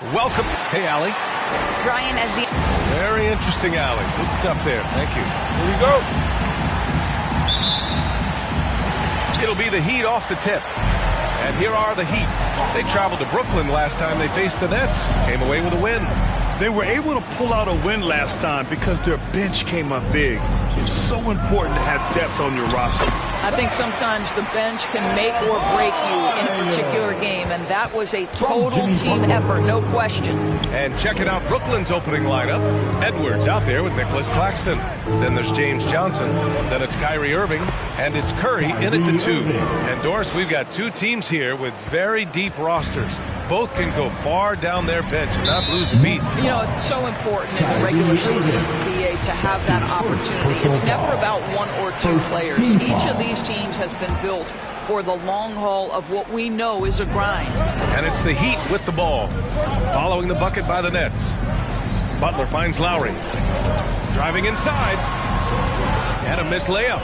Welcome. Hey, Allie. Brian, as the... Very interesting, Allie. Good stuff there. Thank you. Here we go. It'll be the Heat off the tip. And here are the Heat. They traveled to Brooklyn last time they faced the Nets. Came away with a win. They were able to pull out a win last time because their bench came up big. It's so important to have depth on your roster. I think sometimes the bench can make or break you in a particular game, and that was a total team effort, no question. And checking out Brooklyn's opening lineup. Edwards out there with Nicholas Claxton. Then there's James Johnson. Then it's Kyrie Irving. And it's Curry in at the 2. And Doris, we've got two teams here with very deep rosters. Both can go far down their bench and not lose a beat. You know, it's so important in the regular season, BA, to have that opportunity. It's never about one or two players. Each of these teams has been built for the long haul of what we know is a grind. And it's the Heat with the ball. Following the bucket by the Nets. Butler finds Lowry. Driving inside. And a missed layup.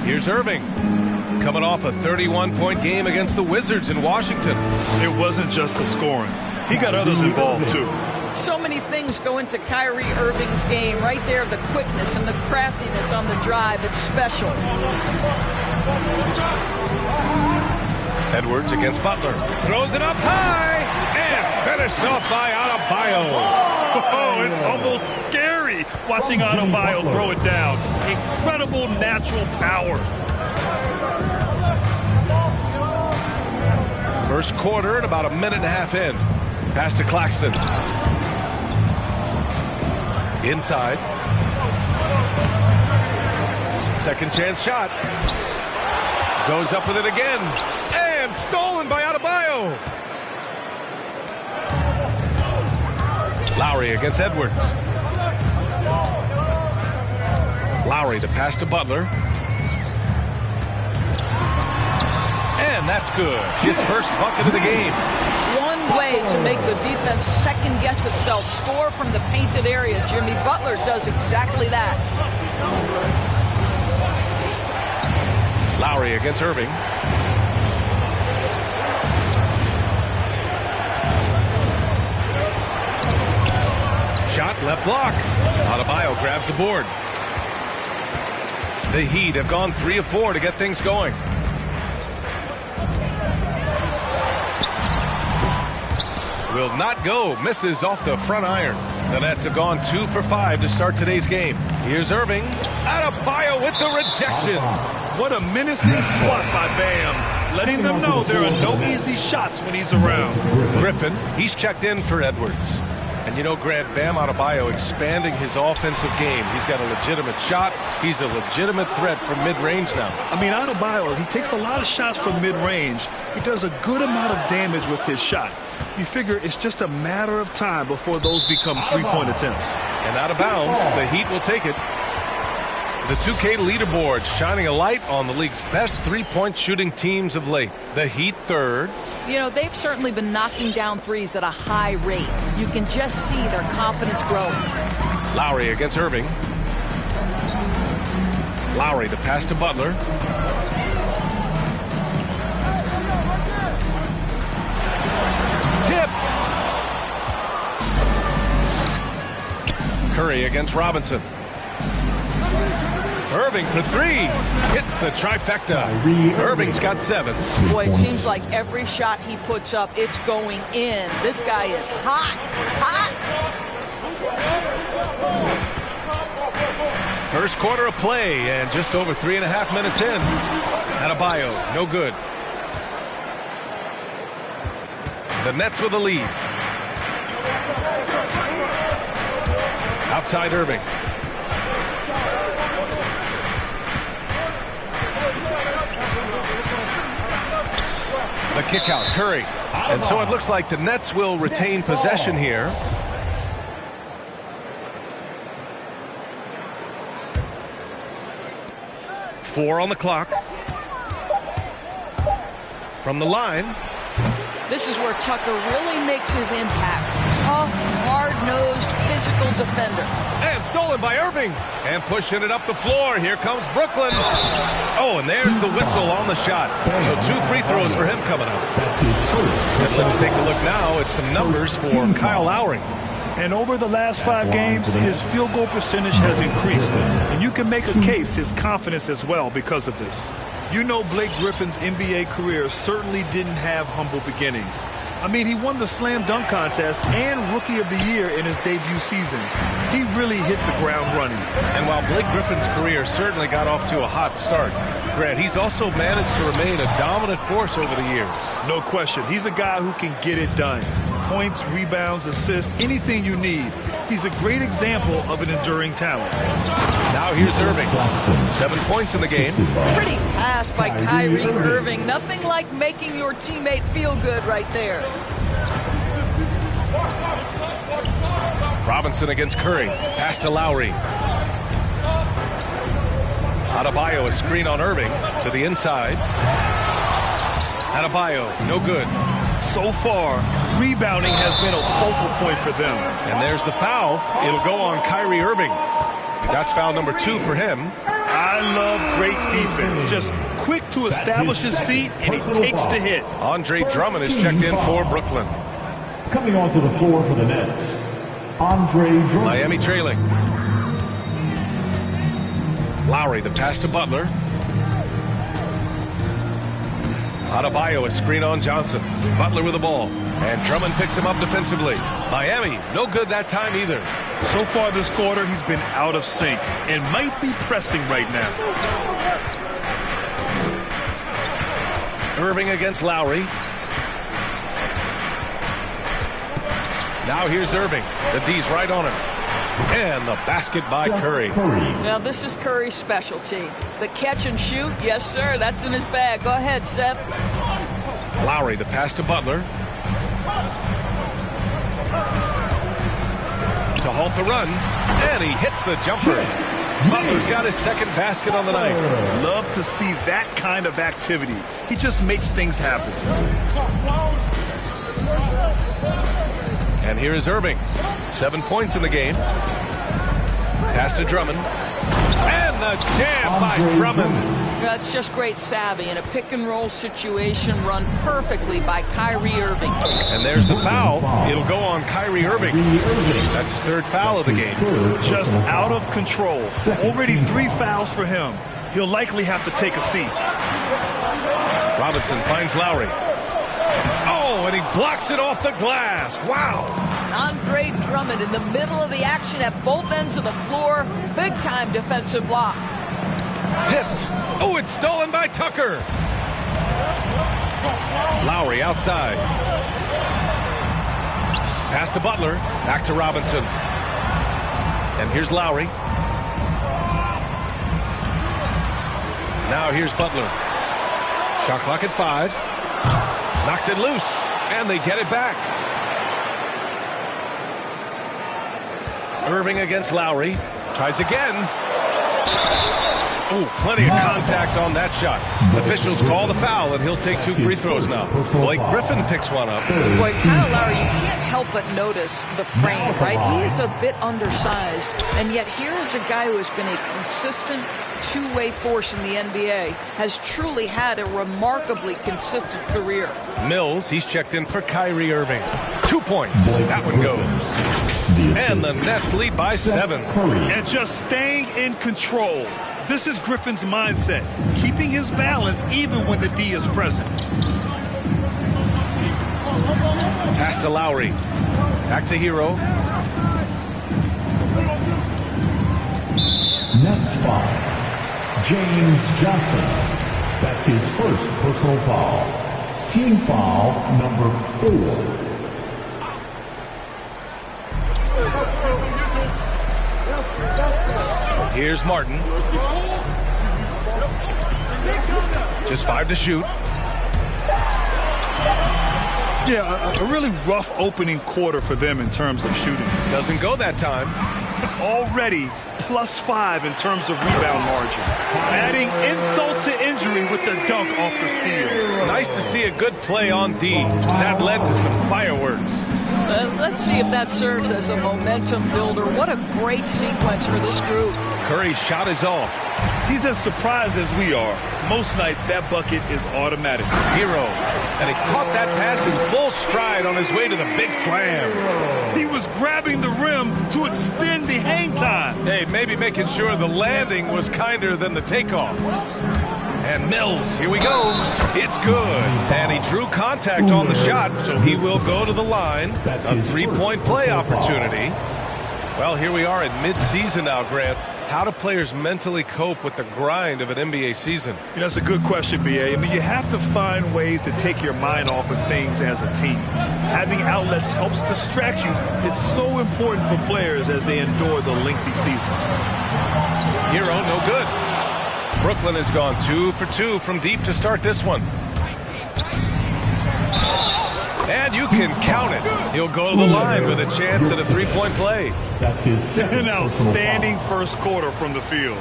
Here's Irving. Coming off a 31-point game against the Wizards in Washington. It wasn't just the scoring. He got others involved, too. So many things go into Kyrie Irving's game. Right there, the quickness and the craftiness on the drive. It's special. Edwards against Butler. Throws it up high. And finished off by Adebayo. Oh, it's almost scary watching Adebayo throw it down. Incredible natural power. First quarter and about a minute and a half in. Pass to Claxton. Inside. Second chance shot. Goes up with it again. And stolen by Adebayo. Lowry against Edwards. Lowry to pass to Butler. And that's good. His first bucket of the game. One way to make the defense second-guess itself. Score from the painted area. Jimmy Butler does exactly that. Lowry against Irving. Shot left block. Adebayo grabs the board. The Heat have gone 3 of 4 to get things going. Will not go. Misses off the front iron. The Nets have gone 2 for 5 to start today's game. Here's Irving. Adebayo with the rejection. What a menacing swat by Bam. Letting them know there are no easy shots when he's around. Griffin, he's checked in for Edwards. And you know, Grant, Bam Adebayo expanding his offensive game. He's got a legitimate shot. He's a legitimate threat from mid-range now. I mean, Adebayo, he takes a lot of shots from mid-range. He does a good amount of damage with his shot. You figure it's just a matter of time before those become three-point attempts. And out of bounds, the Heat will take it. The 2K leaderboard shining a light on the league's best three-point shooting teams of late. The Heat third. You know, they've certainly been knocking down threes at a high rate. You can just see their confidence grow. Lowry against Irving. Lowry to pass to Butler. Tipped. Curry against Robinson. Irving for 3. Hits the trifecta. Irving's got 7. Boy, it seems like every shot he puts up, it's going in. This guy is hot. Hot. First quarter of play and just over 3.5 minutes in. Adebayo, no good. The Nets with the lead. Outside Irving. The kick out, Curry. And so it looks like the Nets will retain possession here. Four on the clock. From the line. This is where Tucker really makes his impact. Tough, hard-nosed, physical defender. And stolen stolen by Irving. And pushing it up the floor. Here comes Brooklyn. Oh, and there's the whistle on the shot. So 2 free throws for him coming up. And let's take a look now at some numbers for Kyle Lowry. And over the last 5 games, his field goal percentage has increased. And you can make a case his confidence as well because of this. You know, Blake Griffin's NBA career certainly didn't have humble beginnings. I mean, he won the slam dunk contest and Rookie of the Year in his debut season. He really hit the ground running. And while Blake Griffin's career certainly got off to a hot start, Grant, he's also managed to remain a dominant force over the years. No question. He's a guy who can get it done. Points, rebounds, assists, anything you need. He's a great example of an enduring talent. Now here's Irving. 7 points in the game. Pretty pass by Kyrie Irving. Nothing like making your teammate feel good right there. Robinson against Curry. Pass to Lowry. Adebayo, a screen on Irving to the inside. Adebayo, no good. So far, rebounding has been a focal point for them. And there's the foul. It'll go on Kyrie Irving. That's foul number 2 for him. I love great defense. Just quick to establish his feet, and he takes the hit. Andre Drummond is checked in for Brooklyn. Coming onto the floor for the Nets, Andre Drummond. Miami trailing. Lowry, the pass to Butler. Adebayo, a screen on Johnson. Butler with the ball. And Drummond picks him up defensively. Miami, no good that time either. So far this quarter, he's been out of sync and might be pressing right now. Irving against Lowry. Now here's Irving. The D's right on him. And the basket by Curry. Now this is Curry's specialty. The catch and shoot, yes sir, that's in his bag. Go ahead, Seth. Lowry, the pass to Butler. To halt the run. And he hits the jumper. Butler's got his second basket on the night. Love to see that kind of activity. He just makes things happen. And here is Irving. 7 points in the game. Pass to Drummond. And the jam by Drummond. That's just great savvy in a pick-and-roll situation run perfectly by Kyrie Irving. And there's the foul. It'll go on Kyrie Irving. That's his 3rd foul of the game. Just out of control. Already 3 fouls for him. He'll likely have to take a seat. Robinson finds Lowry. Oh, and he blocks it off the glass. Wow. Andre Drummond in the middle of the action at both ends of the floor. Big-time defensive block. Tipped. Oh, it's stolen by Tucker. Lowry outside. Pass to Butler. Back to Robinson. And here's Lowry. Now here's Butler. Shot clock at 5. Knocks it loose. And they get it back. Irving against Lowry. Tries again. Ooh, plenty of contact on that shot. Officials call the foul, and he'll take 2 free throws now. Blake Griffin picks one up. Boy, Kyle Lowry, you can't help but notice the frame, right? He is a bit undersized, and yet here is a guy who has been a consistent two-way force in the NBA, has truly had a remarkably consistent career. Mills, he's checked in for Kyrie Irving. 2 points. That one goes. And the Nets lead by 7. And just staying in control. This is Griffin's mindset, keeping his balance even when the D is present. Pass to Lowry. Back to Hero. Nets foul. James Johnson. That's his 1st personal foul. Team foul number 4. Here's Martin. Just 5 to shoot. Yeah, a really rough opening quarter for them in terms of shooting. Doesn't go that time. Already +5 in terms of rebound margin. Adding insult to injury with the dunk off the steal. Nice to see a good play on D. That led to some fireworks. Let's see if that serves as a momentum builder. What a great sequence for this group. Curry's shot is off. He's as surprised as we are. Most nights, that bucket is automatic. Herro. And he caught that pass in full stride on his way to the big slam. He was grabbing the rim to extend the hang time. Hey, maybe making sure the landing was kinder than the takeoff. And Mills, here we go. It's good. And he drew contact on the shot, so he will go to the line. A three-point play opportunity. Well, here we are at mid-season now, Grant. How do players mentally cope with the grind of an NBA season? You know, that's a good question, B.A. I mean, you have to find ways to take your mind off of things as a team. Having outlets helps distract you. It's so important for players as they endure the lengthy season. Herro, no good. Brooklyn has gone 2 for 2 from deep to start this one. And you can count it. He'll go to the line with a chance at a three-point play. That's his second An outstanding first quarter from the field.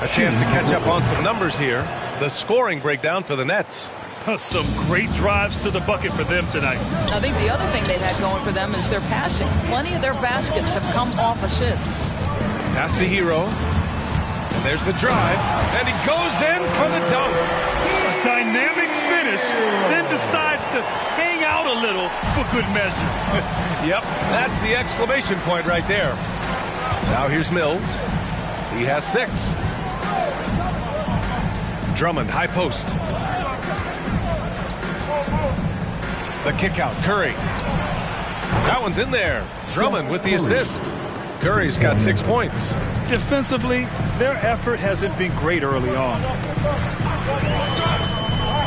A chance to catch up on some numbers here. The scoring breakdown for the Nets. Some great drives to the bucket for them tonight. I think the other thing they've had going for them is their passing. Plenty of their baskets have come off assists. Pass to Herro. And there's the drive. And he goes in for the dunk. A dynamic finish, then decides to hang out a little for good measure. Yep, that's the exclamation point right there. Now here's Mills. He has 6. Drummond, high post. The kick out, Curry. That one's in there. Drummond with the assist. Curry's got 6 points. Defensively, their effort hasn't been great early on.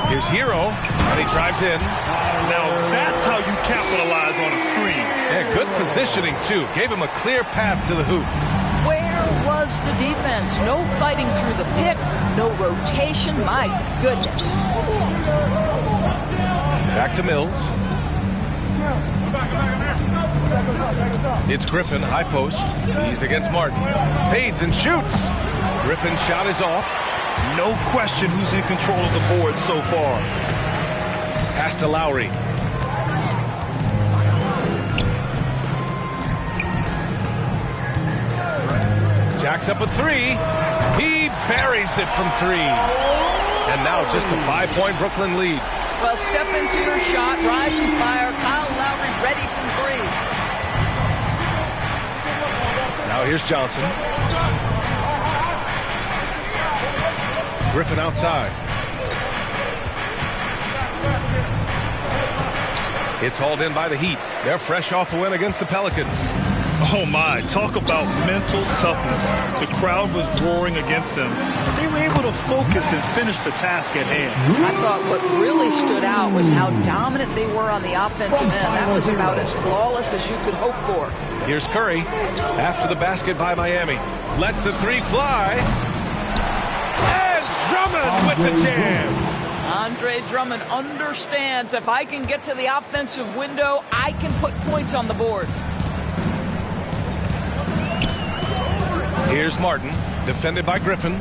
Here's Herro, and he drives in. Now that's how you capitalize on a screen. Yeah, good positioning, too. Gave him a clear path to the hoop. Where was the defense? No fighting through the pick, no rotation. My goodness. Back to Mills. It's Griffin, high post. He's against Martin. Fades and shoots. Griffin's shot is off. No question who's in control of the board so far. Pass to Lowry. Jacks up a 3. He buries it from 3. And now just a 5-point Brooklyn lead. Well, step into your shot, rise and fire. Kyle Lowry ready from 3. Now here's Johnson. Griffin outside. It's hauled in by the Heat. They're fresh off a win against the Pelicans. Oh my, talk about mental toughness. The crowd was roaring against them. They were able to focus and finish the task at hand. I thought what really stood out was how dominant they were on the offensive end. That was about as flawless as you could hope for. Here's Curry after the basket by Miami. Lets the 3 fly. And Drummond with the jam. Andre Drummond understands if I can get to the offensive window, I can put points on the board. Here's Martin, defended by Griffin.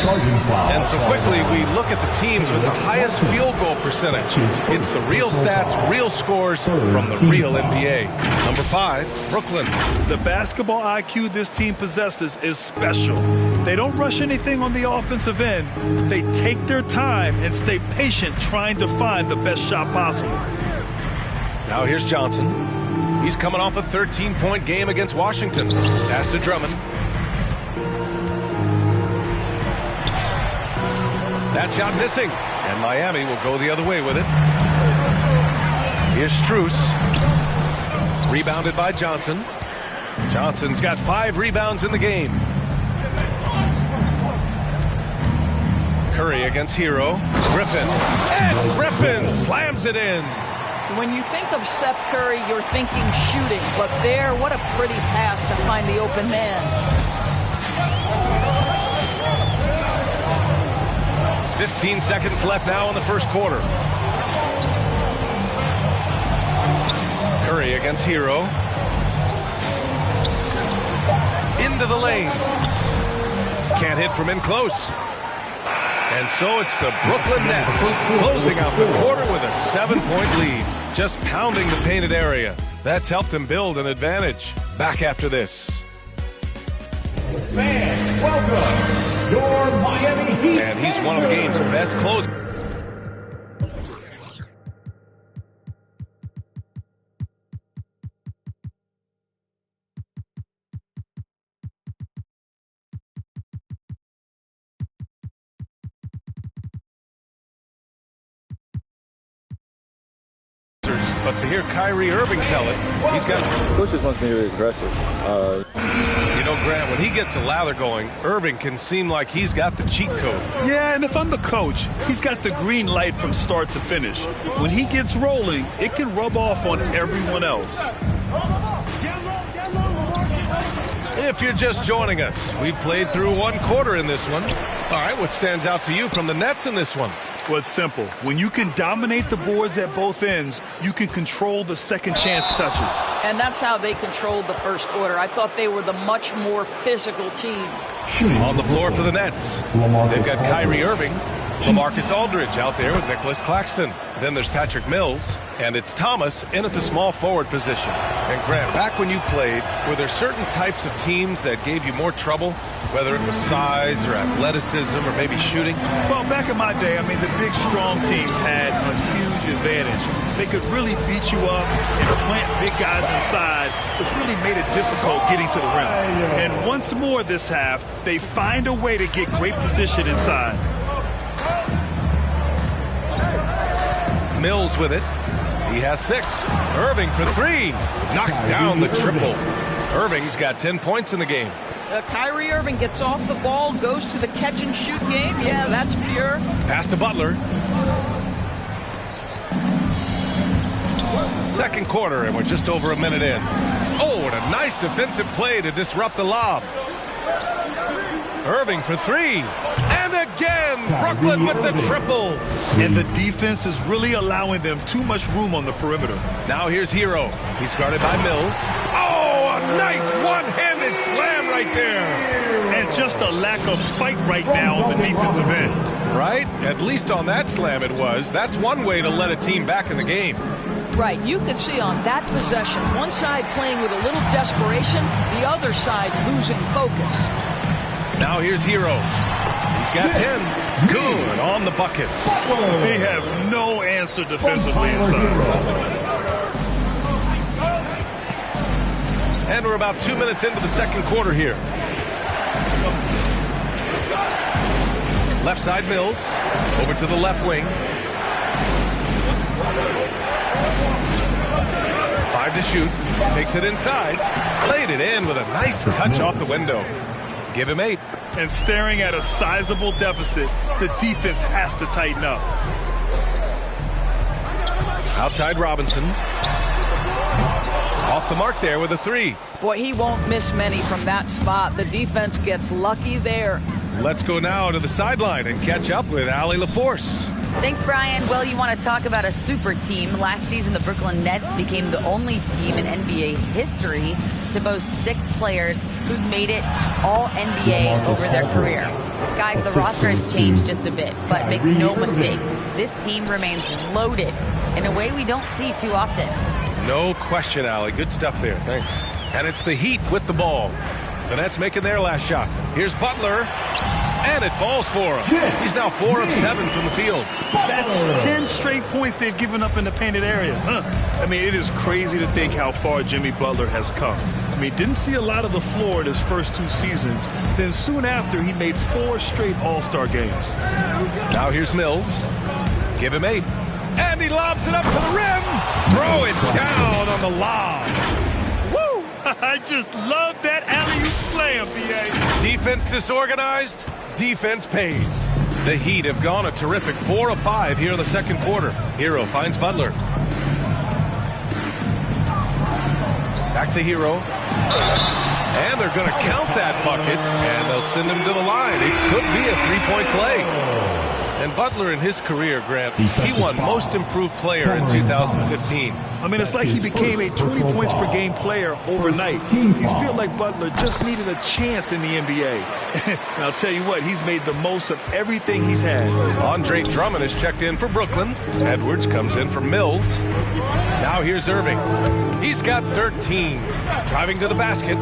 Charging foul. And so quickly we look at the teams with the highest field goal percentage. It's the real stats, real scores from the real NBA. Number 5, Brooklyn. The basketball IQ this team possesses is special. They don't rush anything on the offensive end. They take their time and stay patient trying to find the best shot possible. Now here's Johnson. He's coming off a 13-point game against Washington. Pass to Drummond. That shot missing. And Miami will go the other way with it. Here's Strus. Rebounded by Johnson. Johnson's got 5 rebounds in the game. Curry against Herro. Griffin. And Griffin slams it in. When you think of Seth Curry, you're thinking shooting. But there, what a pretty pass to find the open man. 15 seconds left now in the first quarter. Curry against Herro. Into the lane. Can't hit from in close. And so it's the Brooklyn Nets closing out the quarter with a 7-point lead. just pounding the painted area. That's helped him build an advantage. Back after this. Fans, welcome your Miami Heat. And he's one of the game's best closers. But to hear Kyrie Irving tell it, he's got... Coach just wants me to be aggressive. You know, Grant, when he gets a lather going, Irving can seem like he's got the cheat code. Yeah, and if I'm the coach, he's got the green light from start to finish. When he gets rolling, it can rub off on everyone else. If you're just joining us, we played through one quarter in this one. All right, what stands out to you from the Nets in this one? Well, it's simple. When you can dominate the boards at both ends, you can control the second chance touches. And that's how they controlled the first quarter. I thought they were the much more physical team. On the floor for the Nets, they've got Kyrie Irving, LaMarcus Aldridge out there with Nicholas Claxton. Then there's Patrick Mills, and it's Thomas in at the small forward position. And Grant, back when you played, were there certain types of teams that gave you more trouble, whether it was size or athleticism or maybe shooting? Well, back in my day, I mean, the big, strong teams had a huge advantage. They could really beat you up and plant big guys inside, which really made it difficult getting to the rim. And once more this half, they find a way to get great position inside. Mills with it. He has 6. Irving for 3. Knocks down the triple. Irving's got 10 points in the game. Kyrie Irving gets off the ball, goes to the catch-and-shoot game. Yeah, that's pure. Pass to Butler. Second quarter, and we're just over a minute in. Oh, and a nice defensive play to disrupt the lob. Irving for 3. And again, Brooklyn with the triple. And the defense is really allowing them too much room on the perimeter. Now here's Hero. He's guarded by Mills. Oh, a nice one-handed slam right there. And just a lack of fight right now on the defensive end. Right? At least on that slam it was. That's one way to let a team back in the game. Right, you could see on that possession, one side playing with a little desperation, the other side losing focus. Now here's Hero. He's got 10. Good on the bucket. They have no answer defensively inside. And we're about 2 minutes into the second quarter here. Left side Mills. Over to the left wing. 5 to shoot. Takes it inside. Played it in with a nice touch off the window. Give him 8. And staring at a sizable deficit, the defense has to tighten up. Outside Robinson. Off the mark there with a 3. Boy, he won't miss many from that spot. The defense gets lucky there. Let's go now to the sideline and catch up with Allie LaForce. Thanks, Brian. Well, you want to talk about a super team. Last season, the Brooklyn Nets became the only team in NBA history to boast 6 players who'd made it all NBA over their career. Guys, the roster has changed just a bit, but make no mistake, this team remains loaded in a way we don't see too often. No question, Allie. Good stuff there. Thanks. And it's the Heat with the ball. The Nets making their last shot. Here's Butler. And it falls for him. He's now 4 of 7 from the field. That's 10 straight points they've given up in the painted area. I mean, it is crazy to think how far Jimmy Butler has come. I mean, didn't see a lot of the floor in his first 2 seasons. Then soon after, he made 4 straight All-Star games. Now here's Mills. Give him 8. And he lobs it up to the rim. Throw it down on the lob. Woo! I just love that alley-oop slam, B.A. Defense disorganized. Defense pays. The Heat have gone a terrific 4 of 5 here in the second quarter. Hero finds Butler. Back to Hero. And they're going to count that bucket, and they'll send him to the line. It could be a 3-point play. And Butler in his career, Grant, he won Most Improved Player in 2015. I mean, it's like he became a 20 points per game player overnight. You feel like Butler just needed a chance in the NBA. And I'll tell you what, he's made the most of everything he's had. Andre Drummond is checked in for Brooklyn. Edwards comes in for Mills. Now here's Irving. He's got 13. Driving to the basket.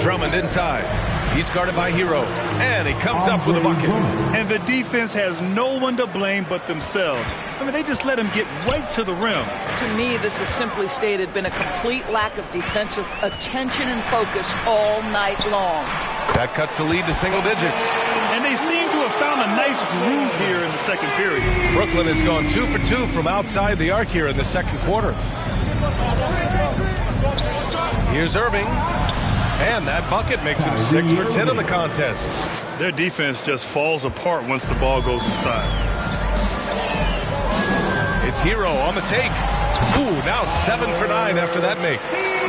Drummond inside. He's guarded by Hero, and he comes up with a bucket. And the defense has no one to blame but themselves. I mean, they just let him get right to the rim. To me, this has simply stated been a complete lack of defensive attention and focus all night long. That cuts the lead to single digits. And they seem to have found a nice groove here in the second period. Brooklyn has gone 2 for 2 from outside the arc here in the second quarter. Here's Irving. And that bucket makes him 6 for 10 in the contest. Their defense just falls apart once the ball goes inside. It's Hero on the take. Ooh, now 7 for 9 after that make.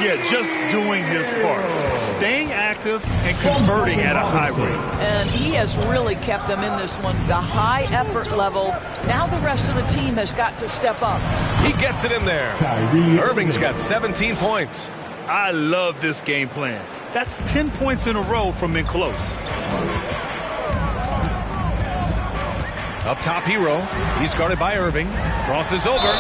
Yeah, just doing his part. Staying active and converting at a high rate. And he has really kept them in this one. The high effort level. Now the rest of the team has got to step up. He gets it in there. Irving's got 17 points. I love this game plan. That's 10 points in a row from in close. Up top, Hero. He's guarded by Irving. Crosses over.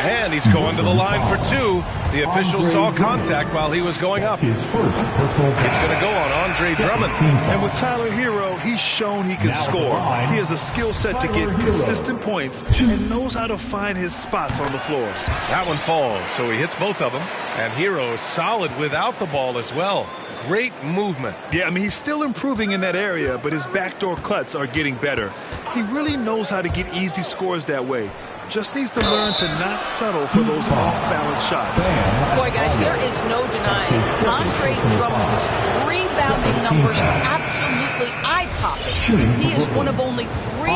And he's going to the line for 2. The official saw contact while he was going up. It's going to go on Andre Drummond. And with Tyler Hero, he's shown he can score. He has a skill set to get consistent points and knows how to find his spots on the floor. That one falls, so he hits both of them. And Hero is solid without the ball as well. Great movement. Yeah, I mean, he's still improving in that area, but his backdoor cuts are getting better. He really knows how to get easy scores that way. Just needs to learn to not settle for those off-balance shots. Boy, guys, there is no denying Andre Drummond's rebounding numbers are absolutely eye-popping. He is one of only 3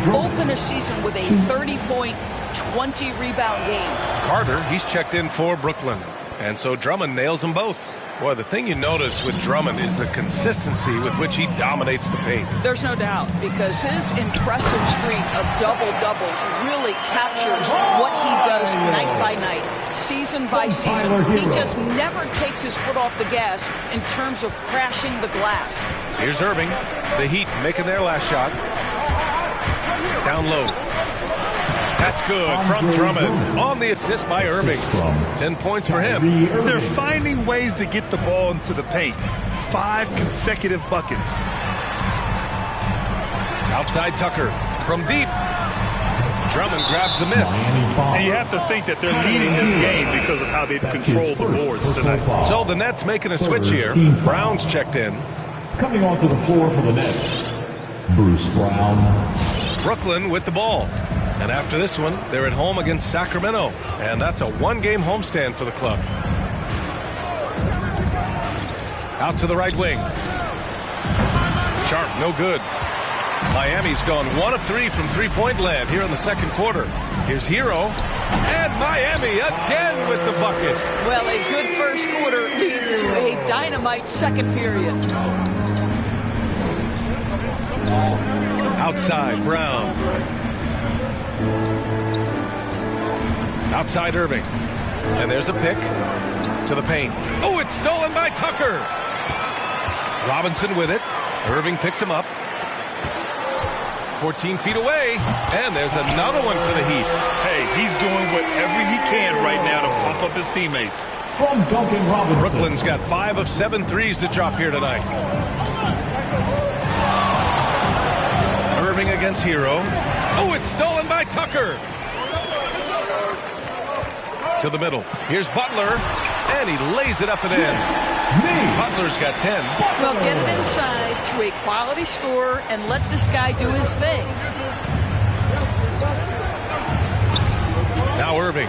to open a season with a 30-point, 20-rebound game. Carter, he's checked in for Brooklyn. And so Drummond nails them both. Boy, the thing you notice with Drummond is the consistency with which he dominates the paint. There's no doubt, because his impressive streak of double-doubles really captures what he does night by night, season by season. He just never takes his foot off the gas in terms of crashing the glass. Here's Irving. The Heat making their last shot. Down low. That's good from Drummond on the assist by Irving. 10 points for him. They're finding ways to get the ball into the paint. 5 consecutive buckets. Outside Tucker from deep. Drummond grabs the miss. And you have to think that they're leading this game because of how they've controlled the boards tonight. So the Nets making a switch here. Brown's checked in. Coming onto the floor for the Nets, Bruce Brown. Brooklyn with the ball. And after this one, they're at home against Sacramento. And that's a 1-game homestand for the club. Out to the right wing. Sharp, no good. Miami's gone 1 of 3 from three-point land here in the second quarter. Here's Hero. And Miami again with the bucket. Well, a good first quarter leads to a dynamite second period. Outside, Brown. Outside Irving. And there's a pick to the paint. Oh, it's stolen by Tucker. Robinson with it. Irving picks him up. 14 feet away. And there's another one for the Heat. Hey, he's doing whatever he can right now to pump up his teammates. From Duncan Robinson. Brooklyn's got 5 of 7 threes to drop here tonight. Irving against Hero. Oh, it's stolen by Tucker. To the middle. Here's Butler. And he lays it up and in. Butler's got 10. Well, get it inside to a quality scorer and let this guy do his thing. Now Irving.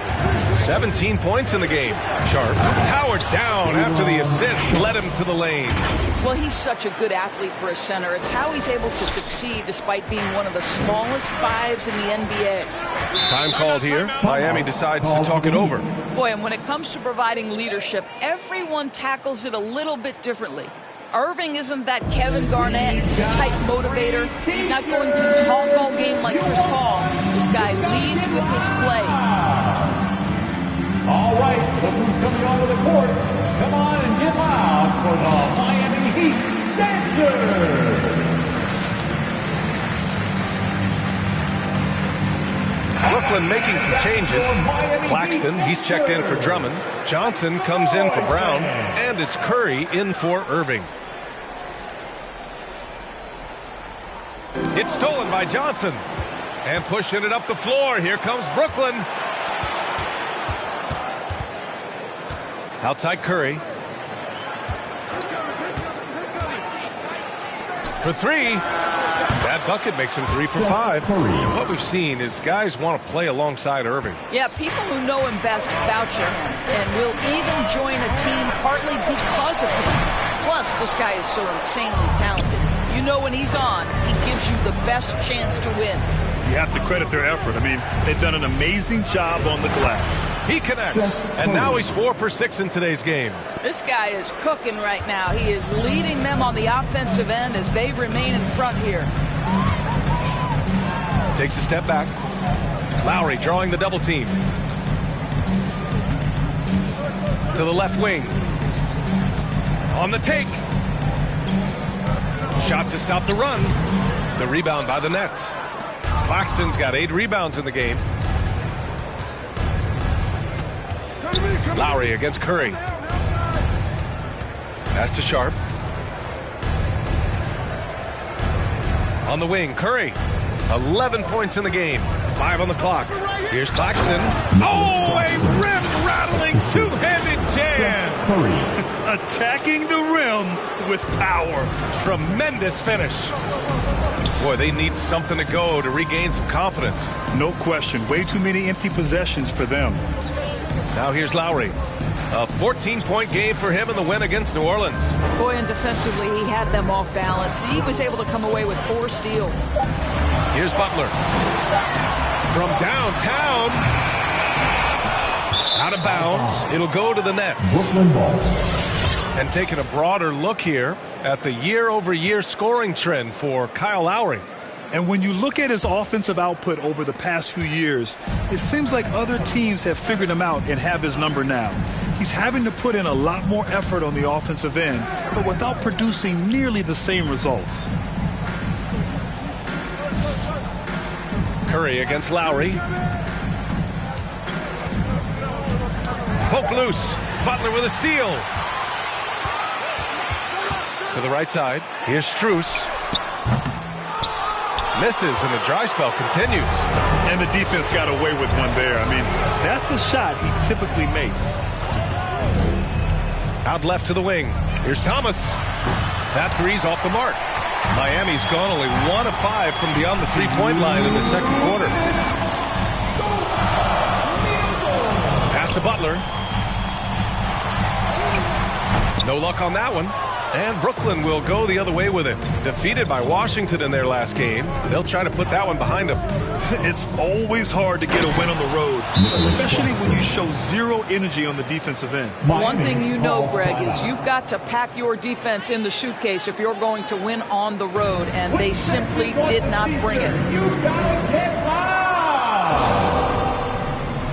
17 points in the game. Sharp. Powered down after the assist led him to the lane. Well, he's such a good athlete for a center. It's how he's able to succeed despite being one of the smallest 5s in the NBA. Time called here. Miami decides to talk it over. Boy, and when it comes to providing leadership, everyone tackles it a little bit differently. Irving isn't that Kevin Garnett type motivator. He's not going to talk all game like Chris Paul. This guy leads with his play. All right, look who's coming onto the court. Come on and get loud for the Miami Heat Dancers. Brooklyn making some changes. Claxton, he's checked in for Drummond. Johnson comes in for Brown. And it's Curry in for Irving. It's stolen by Johnson. And pushing it up the floor. Here comes Brooklyn. Outside Curry. For three. That bucket makes him 3 for 5. And what we've seen is guys want to play alongside Irving. Yeah, people who know him best vouch for him and will even join a team partly because of him. Plus, this guy is so insanely talented. You know when he's on, he gives you the best chance to win. You have to credit their effort. I mean, they've done an amazing job on the glass. He connects, and now he's 4 for 6 in today's game. This guy is cooking right now. He is leading them on the offensive end as they remain in front here. Takes a step back. Lowry drawing the double team. To the left wing. On the take. Shot to stop the run. The rebound by the Nets. Claxton's got 8 rebounds in the game. Lowry against Curry. Pass to Sharp. On the wing, Curry. 11 points in the game. 5 on the clock. Here's Claxton. Oh, a rim-rattling two-handed jam. Attacking the rim with power. Tremendous finish. Boy, they need something to go to regain some confidence. No question. Way too many empty possessions for them. Now here's Lowry. A 14-point game for him in the win against New Orleans. Boy, and defensively, he had them off balance. He was able to come away with 4 steals. Here's Butler. From downtown. Out of bounds. It'll go to the Nets. Brooklyn ball. And taking a broader look here at the year-over-year scoring trend for Kyle Lowry. And when you look at his offensive output over the past few years, it seems like other teams have figured him out and have his number now. He's having to put in a lot more effort on the offensive end, but without producing nearly the same results. Curry against Lowry. Poke loose. Butler with a steal. To the right side. Here's Strus. Misses, and the dry spell continues. And the defense got away with one there. I mean, that's a shot he typically makes. Out left to the wing. Here's Thomas. That three's off the mark. Miami's gone only 1 of 5 from beyond the three-point line in the second quarter. Pass to Butler. No luck on that one. And Brooklyn will go the other way with it. Defeated by Washington in their last game. They'll try to put that one behind them. It's always hard to get a win on the road, especially when you show zero energy on the defensive end. One thing you know, Greg, is you've got to pack your defense in the suitcase if you're going to win on the road, and they simply did not bring it. You gotta get loud!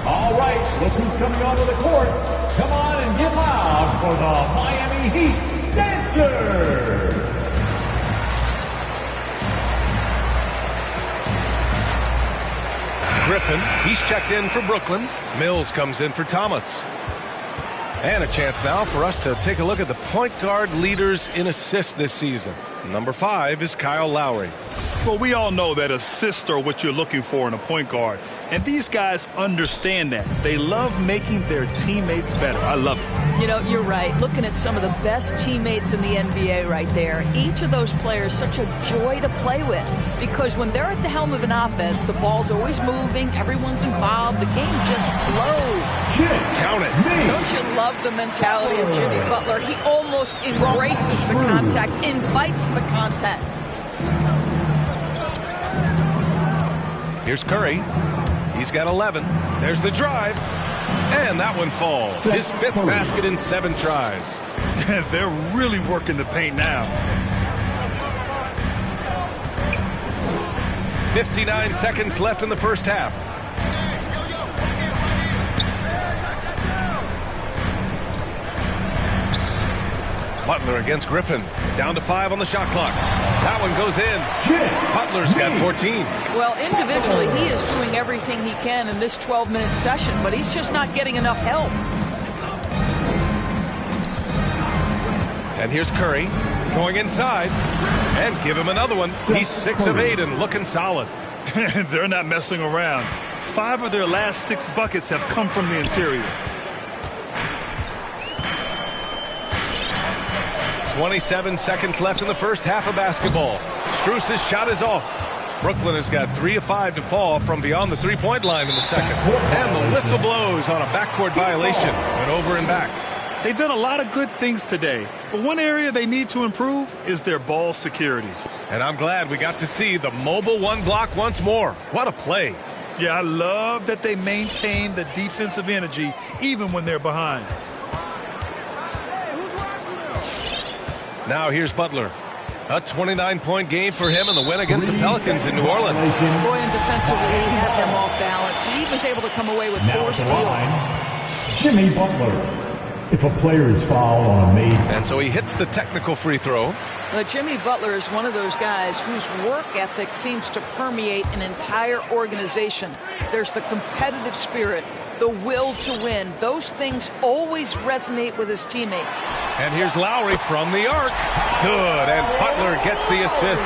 All right, look who's coming onto the court. Come on and get loud for the Miami Heat Dancers! Griffin, he's checked in for Brooklyn. Mills comes in for Thomas. And a chance now for us to take a look at the point guard leaders in assists this season. Number 5 is Kyle Lowry. Well, we all know that assists are what you're looking for in a point guard. And these guys understand that. They love making their teammates better. I love it. You know, you're right. Looking at some of the best teammates in the NBA right there, each of those players such a joy to play with. Because when they're at the helm of an offense, the ball's always moving, everyone's involved, the game just flows. Count it. Don't you love the mentality of Jimmy Butler? He almost embraces the contact, invites the contact. Here's Curry. He's got 11. There's the drive. And that one falls. His 5th basket in 7 tries. They're really working the paint now. 59 seconds left in the first half. Butler against Griffin. Down to 5 on the shot clock. That one goes in. Butler's got 14. Well, individually, he is doing everything he can in this 12-minute session, but he's just not getting enough help. And here's Curry going inside. And give him another one. He's 6 of 8 and looking solid. They're not messing around. 5 of their last 6 buckets have come from the interior. 27 seconds left in the first half of basketball. Strus's shot is off. Brooklyn has got 3 of 5 to fall from beyond the three-point line in the second. And the whistle blows on a backcourt violation. Went over and back. They've done a lot of good things today, but one area they need to improve is their ball security. And I'm glad we got to see the mobile one block once more. What a play. Yeah, I love that they maintain the defensive energy even when they're behind. Now here's Butler. A 29-point game for him in the win against the Pelicans in New Orleans. Boy, and defensively, he had them off balance. He was able to come away with 4 steals. Jimmy Butler. If a player is fouled on a made. And so he hits the technical free throw. But Jimmy Butler is one of those guys whose work ethic seems to permeate an entire organization. There's the competitive spirit, the will to win. Those things always resonate with his teammates. And here's Lowry from the arc. Good, and Butler gets the assist.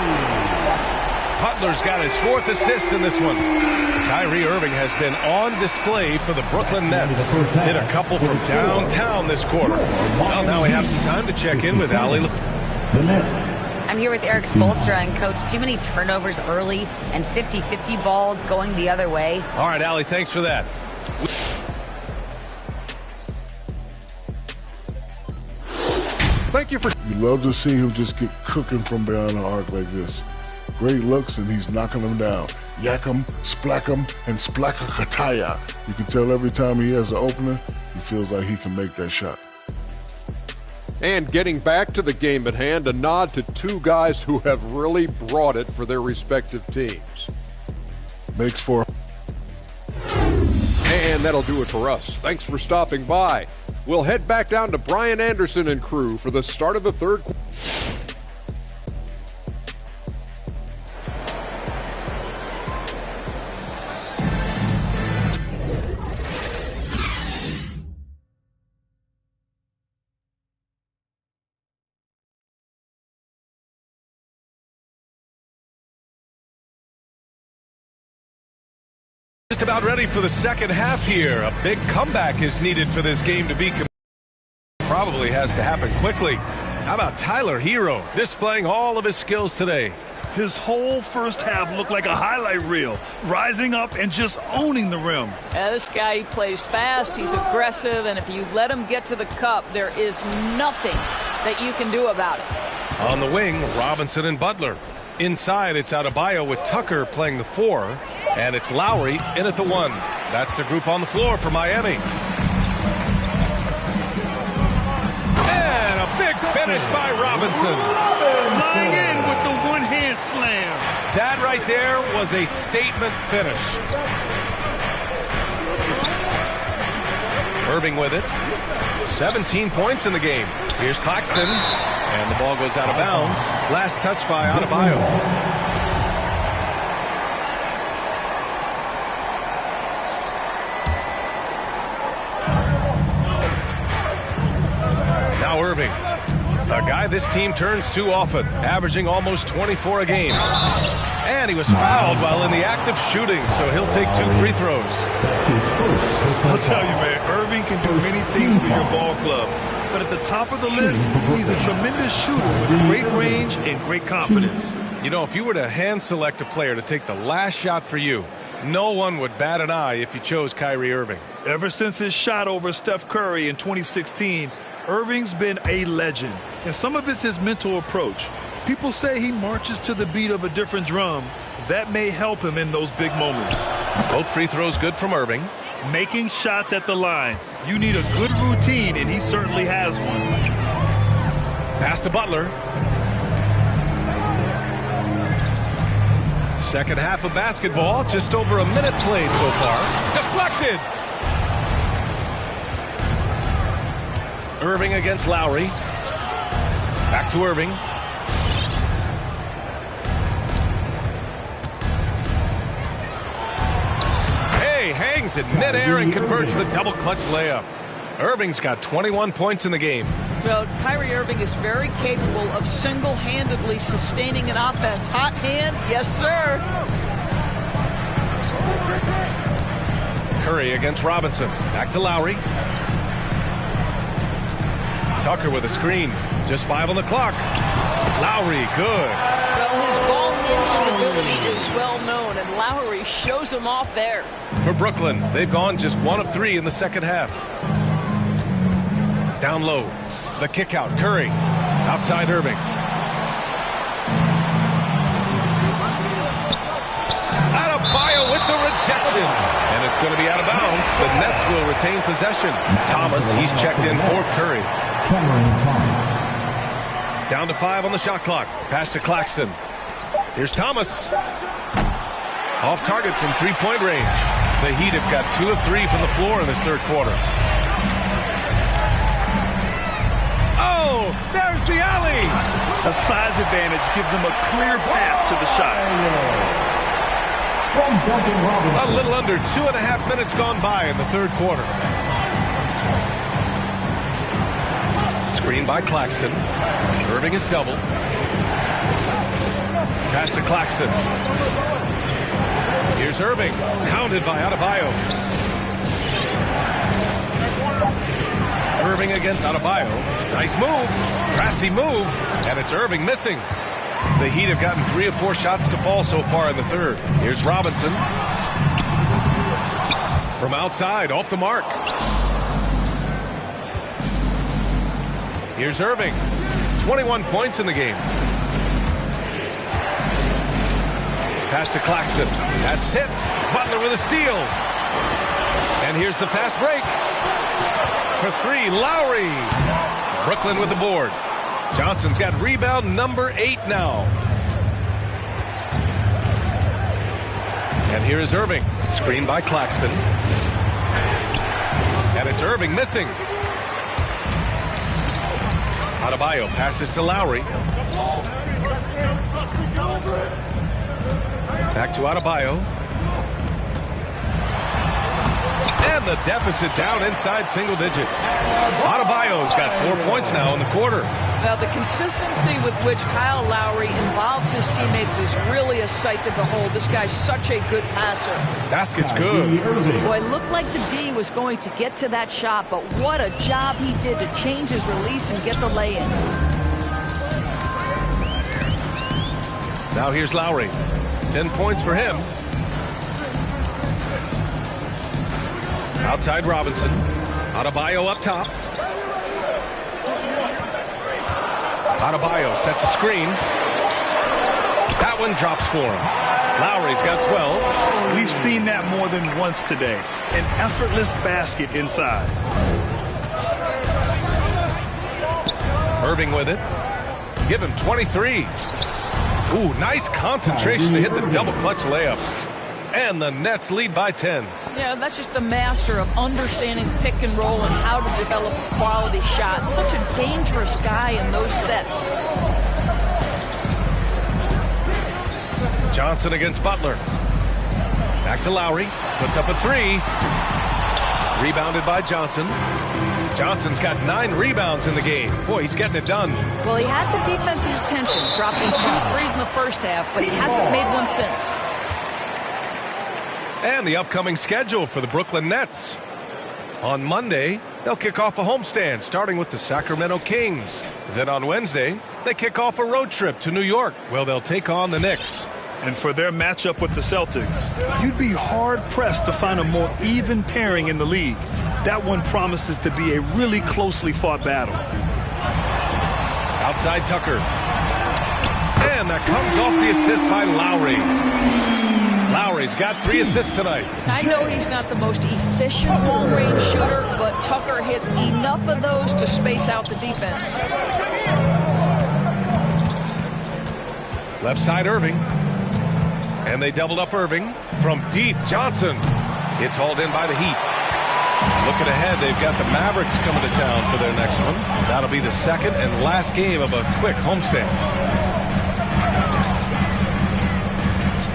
Butler's got his 4th assist in this one. Kyrie Irving has been on display for the Brooklyn Nets. Hit a couple from downtown this quarter. Well, now we have some time to check in with Allie. The Nets. I'm here with Eric Spoelstra, and Coach, too many turnovers early and 50-50 balls going the other way. All right, Allie, thanks for that. Thank you for... You love to see him just get cooking from behind the arc like this. Great looks, and he's knocking them down. Yak 'em, splack 'em, and splackakataya. You can tell every time he has the opener, he feels like he can make that shot. And getting back to the game at hand, a nod to 2 guys who have really brought it for their respective teams. Makes for... And that'll do it for us. Thanks for stopping by. We'll head back down to Brian Anderson and crew for the start of the third quarter. Just about ready for the second half here. A big comeback is needed for this game to be probably has to happen quickly. How about Tyler Hero displaying all of his skills today? His whole first half looked like a highlight reel, rising up and just owning the rim. This guy, he plays fast, he's aggressive, and if you let him get to the cup, there is nothing that you can do about it. On the wing, Robinson and Butler. Inside, it's Adebayo with Tucker playing the 4, and it's Lowry in at the 1. That's the group on the floor for Miami. And a big finish by Robinson. Flying in with the one-hand slam. That right there was a statement finish. Irving with it. 17 points in the game. Here's Claxton. And the ball goes out of bounds. Last touch by Adebayo. Now Irving. A guy this team turns to often, averaging almost 24 a game. And he was fouled while in the act of shooting, so he'll take 2 free throws. I'll tell you, man, Irving can do many things for your ball club. But at the top of the list, he's a tremendous shooter with great range and great confidence. You know, if you were to hand select a player to take the last shot for you, no one would bat an eye if you chose Kyrie Irving. Ever since his shot over Steph Curry in 2016, Irving's been a legend, and some of it's his mental approach. People say he marches to the beat of a different drum. That may help him in those big moments. Both free throws good from Irving. Making shots at the line. You need a good routine, and he certainly has one. Pass to Butler. Second half of basketball, just over a minute played so far. Deflected! Irving against Lowry. Back to Irving. Hey, hangs in midair and converts the double clutch layup. Irving's got 21 points in the game. Well, Kyrie Irving is very capable of single-handedly sustaining an offense. Hot hand, yes, sir. Curry against Robinson. Back to Lowry. Tucker with a screen. Just 5 on the clock. Lowry, good. Well, his ball handling ability is well known, and Lowry shows him off there. For Brooklyn, they've gone just 1 of 3 in the second half. Down low. The kick out. Curry. Outside Irving. Adebayo with the rejection. And it's going to be out of bounds. The Nets will retain possession. Thomas, he's checked in for Curry. Down to 5 on the shot clock. Pass to Claxton. Here's Thomas. Off target from three-point range. The Heat have got 2 of 3 from the floor in this third quarter. Oh, there's the alley. A size advantage gives him a clear path to the shot. A little under 2.5 minutes gone by in the third quarter. Screen by Claxton. Irving is double. Pass to Claxton. Here's Irving. Pounded by Adebayo. Irving against Adebayo. Nice move. Crafty move. And it's Irving missing. The Heat have gotten 3 of 4 shots to fall so far in the third. Here's Robinson. From outside, off the mark. Here's Irving. 21 points in the game. Pass to Claxton. That's tipped. Butler with a steal. And here's the fast break. For 3, Lowry. Brooklyn with the board. Johnson's got rebound number 8 now. And here is Irving. Screen by Claxton. And it's Irving missing. Adebayo passes to Lowry. Back to Adebayo. And the deficit down inside single digits. Adebayo's got 4 points now in the quarter. Now, the consistency with which Kyle Lowry involves his teammates is really a sight to behold. This guy's such a good passer. Basket's good. Boy, it looked like the D was going to get to that shot, but what a job he did to change his release and get the lay-in. Now here's Lowry. 10 points for him. Outside Robinson. Adebayo up top. Adebayo sets a screen. That one drops for him. Lowry's got 12. We've seen that more than once today. An effortless basket inside. Irving with it. Give him 23. Ooh, nice concentration to hit the double clutch layup. And the Nets lead by 10. Yeah, that's just a master of understanding pick and roll and how to develop a quality shot. Such a dangerous guy in those sets. Johnson against Butler. Back to Lowry. Puts up a 3. Rebounded by Johnson. Johnson's got 9 rebounds in the game. Boy, he's getting it done. Well, he had the defense's attention, dropping 2 threes in the first half, but he hasn't made one since. And the upcoming schedule for the Brooklyn Nets. On Monday, they'll kick off a homestand, starting with the Sacramento Kings. Then on Wednesday, they kick off a road trip to New York, where they'll take on the Knicks. And for their matchup with the Celtics, you'd be hard-pressed to find a more even pairing in the league. That one promises to be a really closely fought battle. Outside Tucker. And that comes off the assist by Lowry. Lowry's got 3 assists tonight. I know he's not the most efficient long-range shooter, but Tucker hits enough of those to space out the defense. Left side Irving. And they doubled up Irving. From deep, Johnson. It's hauled in by the Heat. Looking ahead, they've got the Mavericks coming to town for their next one. That'll be the second and last game of a quick homestand.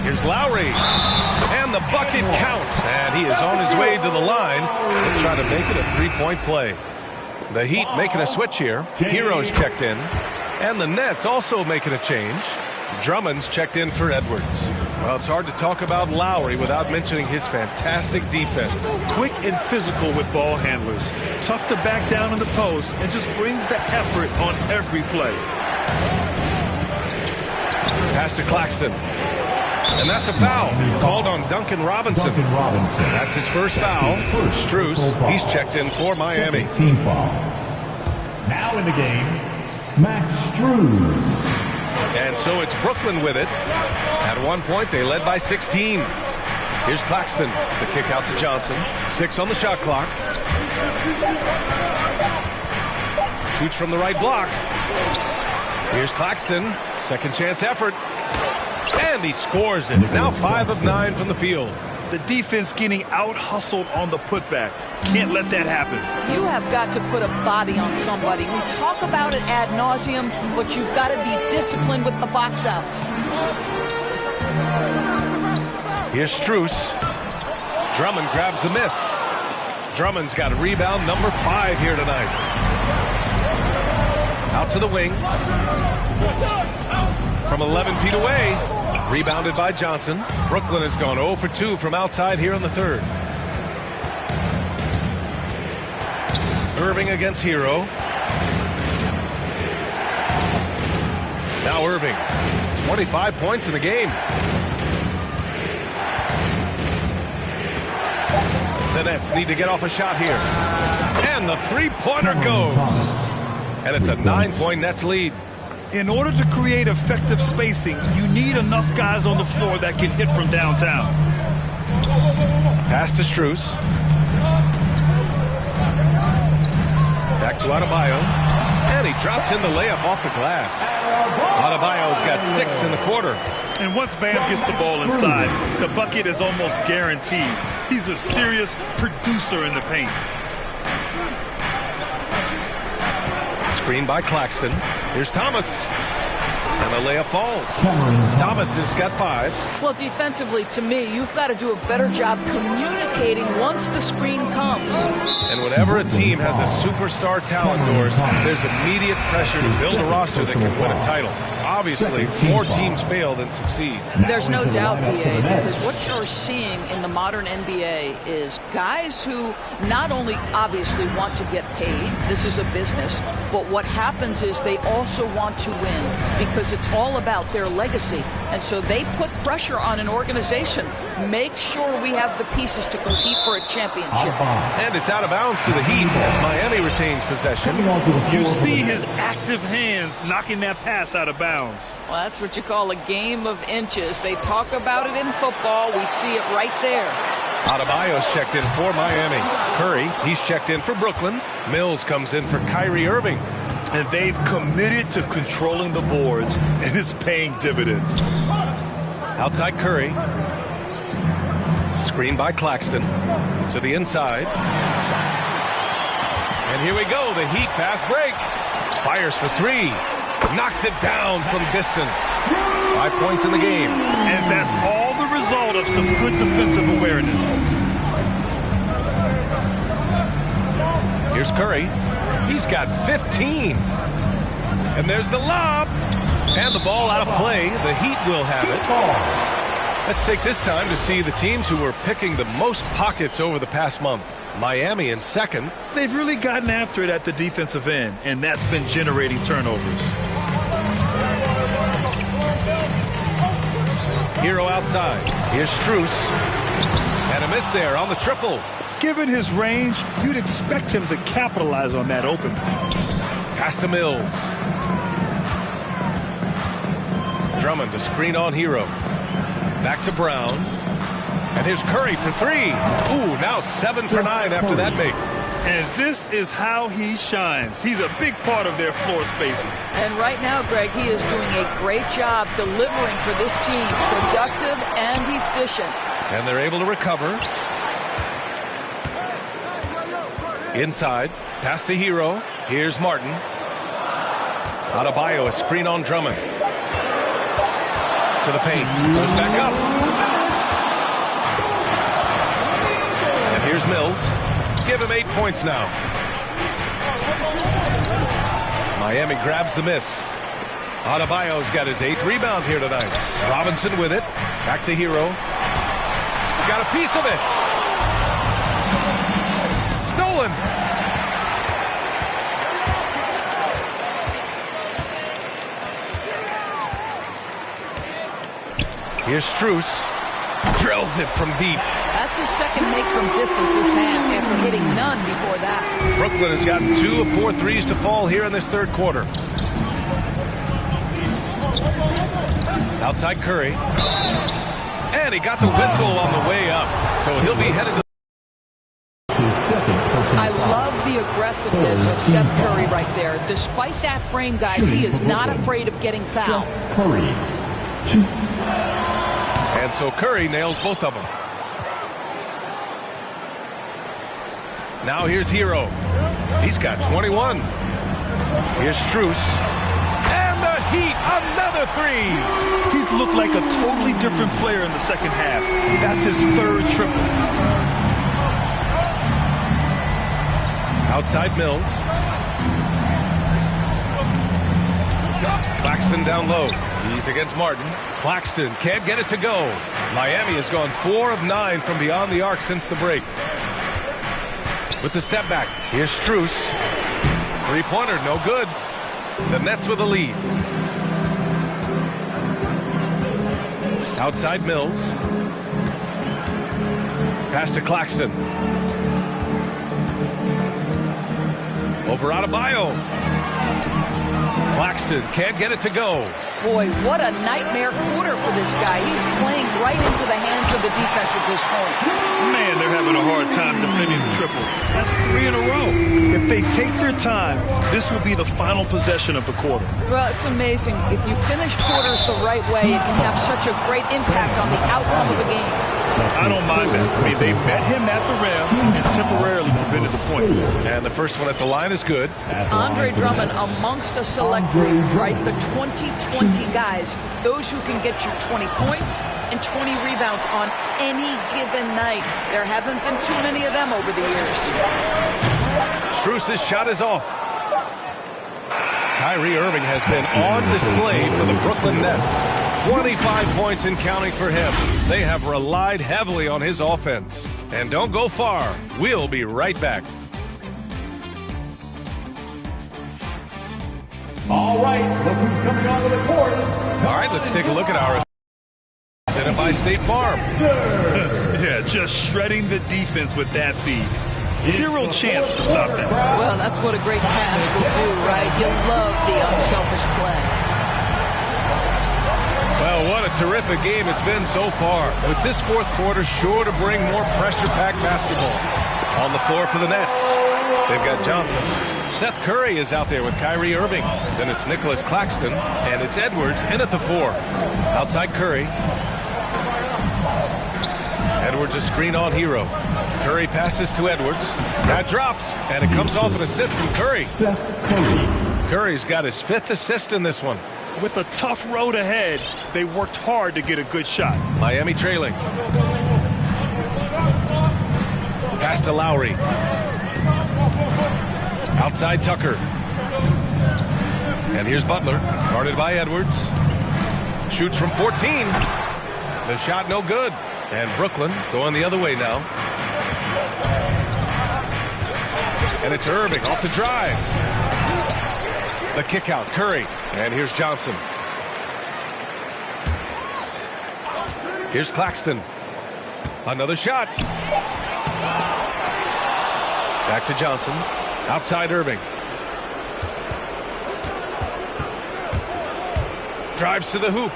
Here's Lowry. And the bucket counts. And he is on his way to the line. They'll try to make it a three-point play. The Heat making a switch here. Hero's checked in. And the Nets also making a change. Drummond's checked in for Edwards. Well, it's hard to talk about Lowry without mentioning his fantastic defense. Quick and physical with ball handlers. Tough to back down in the post and just brings the effort on every play. Pass to Claxton. And that's a foul called on Duncan Robinson. That's his first foul. Strus, he's checked in for Miami. Team foul. Now in the game, Max Strus. And so it's Brooklyn with it. At one point, they led by 16. Here's Claxton. The kick out to Johnson. 6 on the shot clock. Shoots from the right block. Here's Claxton. Second chance effort. And he scores it. Now 5 of 9 from the field. The defense getting out-hustled on the putback. Can't let that happen. You have got to put a body on somebody. We talk about it ad nauseum, but you've got to be disciplined with the box outs. Here's Strus. Drummond grabs the miss. Drummond's got a rebound number 5 here tonight. Out to the wing. From 11 feet away. Rebounded by Johnson. Brooklyn has gone 0 for 2 from outside here in the third. Irving against Hero. Now Irving. 25 points in the game. The Nets need to get off a shot here. And the three-pointer goes. And it's a 9-point Nets lead. In order to create effective spacing, you need enough guys on the floor that can hit from downtown. Pass to Strus. Back to Adebayo. And he drops in the layup off the glass. Adebayo's got 6 in the quarter. And once Bam gets the ball inside, the bucket is almost guaranteed. He's a serious producer in the paint. Screen by Claxton. Here's Thomas. And the layup falls. Thomas has got 5. Well, defensively, to me, you've got to do a better job communicating once the screen comes. And whenever a team has a superstar talent, Doris, there's immediate pressure to build a roster that can win a title. Obviously, more teams fail than succeed. There's no doubt, BA, because what you're seeing in the modern NBA is guys who not only obviously want to get paid, this is a business, but what happens is they also want to win because it's all about their legacy. And so they put pressure on an organization. Make sure we have the pieces to compete for a championship. And it's out of bounds to the Heat as Miami retains possession. You see his active hands knocking that pass out of bounds. Well, that's what you call a game of inches. They talk about it in football. We see it right there. Adebayo's checked in for Miami. Curry, he's checked in for Brooklyn. Mills comes in for Kyrie Irving. And they've committed to controlling the boards, and it's paying dividends. Outside Curry. Screen by Claxton. To the inside. And here we go. The Heat fast break. Fires for 3. Knocks it down from distance. 5 points in the game. And that's all the result of some good defensive awareness. Here's Curry. He's got 15. And there's the lob. And the ball out of play. The Heat will have it. Let's take this time to see the teams who were picking the most pockets over the past month. Miami in second. They've really gotten after it at the defensive end, and that's been generating turnovers. Hero outside. Here's Strus. And a miss there on the triple. Given his range, you'd expect him to capitalize on that open. Pass to Mills. Drummond to screen on Hero. Back to Brown. And here's Curry for 3. Ooh, now 7 for 9 after that make. And this is how he shines. He's a big part of their floor spacing. And right now, Greg, he is doing a great job delivering for this team. Productive and efficient. And they're able to recover. Inside. Pass to Hero. Here's Martin. Adebayo, a screen on Drummond. To the paint. Goes back up. And here's Mills. Give him 8 points now. Miami grabs the miss. Adebayo's got his 8th rebound here tonight. Robinson with it. Back to Hero. Got a piece of it. Stolen. Here's Strus. Drills it from deep. That's his second make from distance this half after hitting none before that. Brooklyn has gotten 2 of 4 threes to fall here in this third quarter. Outside Curry. And he got the whistle on the way up. So he'll be headed to... I love the aggressiveness of Seth Curry right there. Despite that frame, guys, he is not afraid of getting fouled. Curry. And so Curry nails both of them. Now here's Hero. He's got 21. Here's Strus. And the Heat, another 3. He's looked like a totally different player in the second half. That's his 3rd triple. Outside Mills. Claxton down low. He's against Martin. Claxton can't get it to go. Miami has gone 4 of 9 from beyond the arc since the break. With the step back, here's Strus. 3-pointer, no good. The Nets with a lead. Outside Mills. Pass to Claxton. Over Adebayo. Claxton can't get it to go. Boy, what a nightmare quarter for this guy. He's playing right into the hands of the defense at this point. Man, they're having a hard time defending the triple. That's 3 in a row. If they take their time, this will be the final possession of the quarter. Well, it's amazing. If you finish quarters the right way, it can have such a great impact on the outcome of a game. I don't mind that. I mean, they met him at the rim and temporarily prevented the points. And the first one at the line is good. Andre Drummond amongst a select group, right? The 20-20 guys. Those who can get you 20 points and 20 rebounds on any given night. There haven't been too many of them over the years. Strus's shot is off. Kyrie Irving has been on display for the Brooklyn Nets. 25 points and counting for him. They have relied heavily on his offense. And don't go far. We'll be right back. All right, look who's coming onto the court. All right, let's take a look at our presented by State Farm. Yeah, just shredding the defense with that feed. Zero chance to stop that. Well, that's what a great pass will do, right? You love the unselfish play. Well, what a terrific game it's been so far. With this fourth quarter sure to bring more pressure-packed basketball. On the floor for the Nets, they've got Johnson. Seth Curry is out there with Kyrie Irving. Then it's Nicholas Claxton, and it's Edwards in at the 4. Outside Curry. Edwards a screen on Hero. Curry passes to Edwards. That drops, and it comes off an assist from Curry. Seth Curry. Curry's got his 5th assist in this one. With a tough road ahead, they worked hard to get a good shot. Miami trailing. Pass to Lowry. Outside Tucker. And here's Butler, guarded by Edwards. Shoots from 14. The shot no good. And Brooklyn going the other way now. And it's Irving off the drive. The kick out, Curry. And here's Johnson. Here's Claxton. Another shot. Back to Johnson. Outside Irving. Drives to the hoop.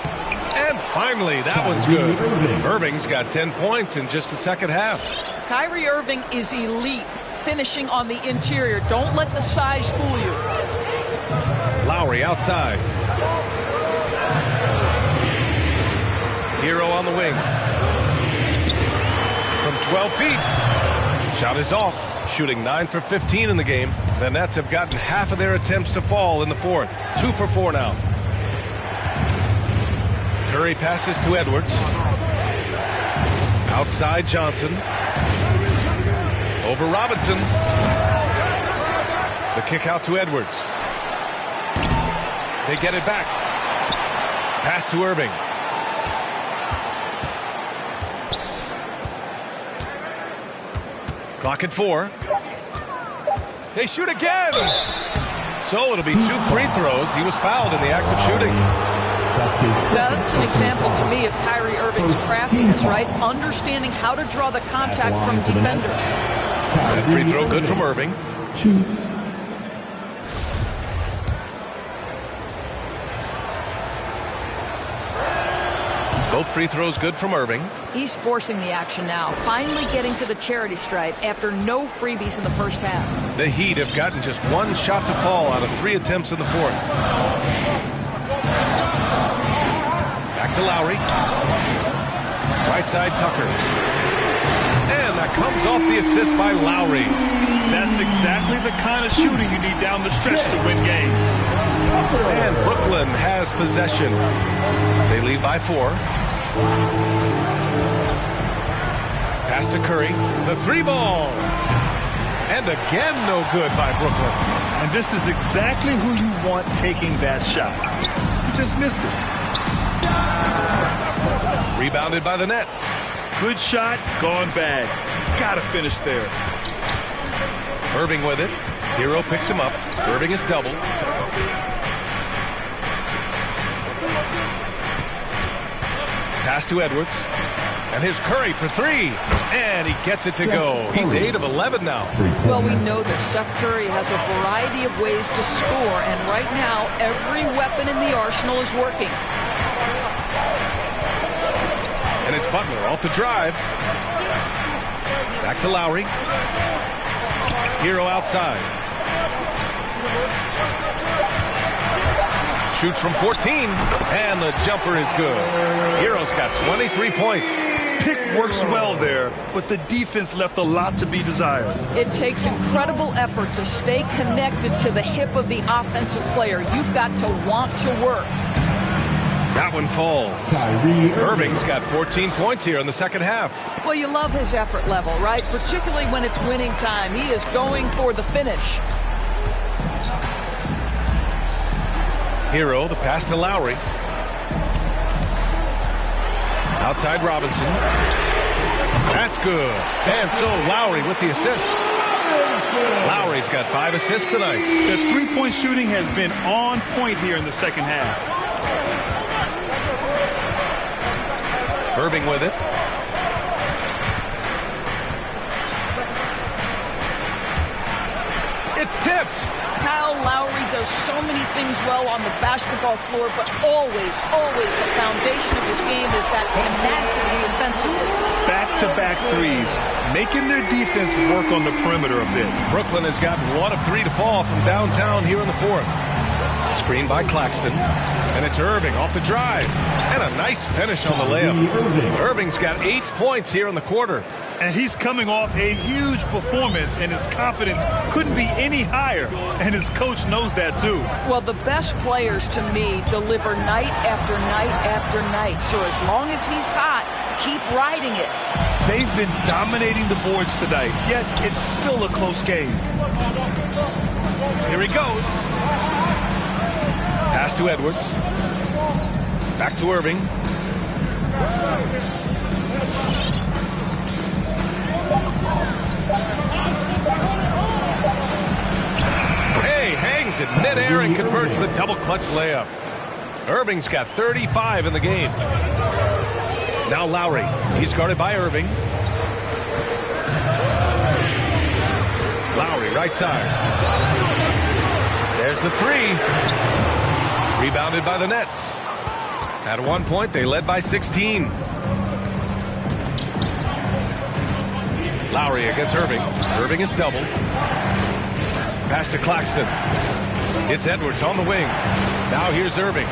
And finally, that one's good. Irving's got 10 points in just the second half. Kyrie Irving is elite finishing on the interior. Don't let the size fool you. Lowry outside. Hero on the wing. From 12 feet. Shot is off. Shooting 9 for 15 in the game. The Nets have gotten half of their attempts to fall in the fourth. 2 for 4 now. Curry passes to Edwards. Outside Johnson. Over Robinson. The kick out to Edwards. They get it back. Pass to Irving. Clock at 4. They shoot again. So it'll be 2 free throws. He was fouled in the act of shooting. That's an example to me of Kyrie Irving's craftiness, right? Understanding how to draw the contact from defenders. That free throw good from Irving. 2. Both free throws good from Irving. He's forcing the action now, finally getting to the charity stripe after no freebies in the first half. The Heat have gotten just 1 shot to fall out of 3 attempts in the fourth. Back to Lowry. Right side Tucker. And that comes off the assist by Lowry. That's exactly the kind of shooting you need down the stretch to win games. And Brooklyn has possession. They lead by 4. Pass to Curry. The 3-ball. And again, no good by Brooklyn. And this is exactly who you want taking that shot. You just missed it. Rebounded by the Nets. Good shot, gone bad. Gotta finish there. Irving with it. Hero picks him up. Irving is doubled. Pass to Edwards. And here's Curry for 3. And he gets it to go. He's 8 of 11 now. Well, we know that Steph Curry has a variety of ways to score, and right now, every weapon in the arsenal is working. And it's Butler off the drive. Back to Lowry. Hero outside. Shoots from 14, and the jumper is good. Hero's got 23 points. Pick works well there, but the defense left a lot to be desired. It takes incredible effort to stay connected to the hip of the offensive player. You've got to want to work. That one falls. Irving's got 14 points here in the second half. Well, you love his effort level, right? Particularly when it's winning time. He is going for the finish. Hero, the pass to Lowry. Outside Robinson. That's good. And so Lowry with the assist. Lowry's got 5 assists tonight. The three-point shooting has been on point here in the second half. Irving with it. It's tipped. Kyle Lowry does so many things well on the basketball floor, but always the foundation of his game is that tenacity defensively. Back-to-back threes, making their defense work on the perimeter a bit. Brooklyn has gotten 1 of 3 to fall from downtown here in the fourth. Screen by Claxton. And it's Irving off the drive. And a nice finish on the layup. Irving's got 8 points here in the quarter. And he's coming off a huge performance, and his confidence couldn't be any higher. And his coach knows that, too. Well, the best players, to me, deliver night after night after night. So as long as he's hot, keep riding it. They've been dominating the boards tonight, yet it's still a close game. Here he goes. Pass to Edwards. Back to Irving. Hey, hangs it midair and converts the double clutch layup. Irving's got 35 in the game. Now Lowry. He's guarded by Irving. Lowry, right side. There's the 3. Rebounded by the Nets. At one point, they led by 16. Lowry against Irving. Irving is doubled. Pass to Claxton. It's Edwards on the wing. Now here's Irving.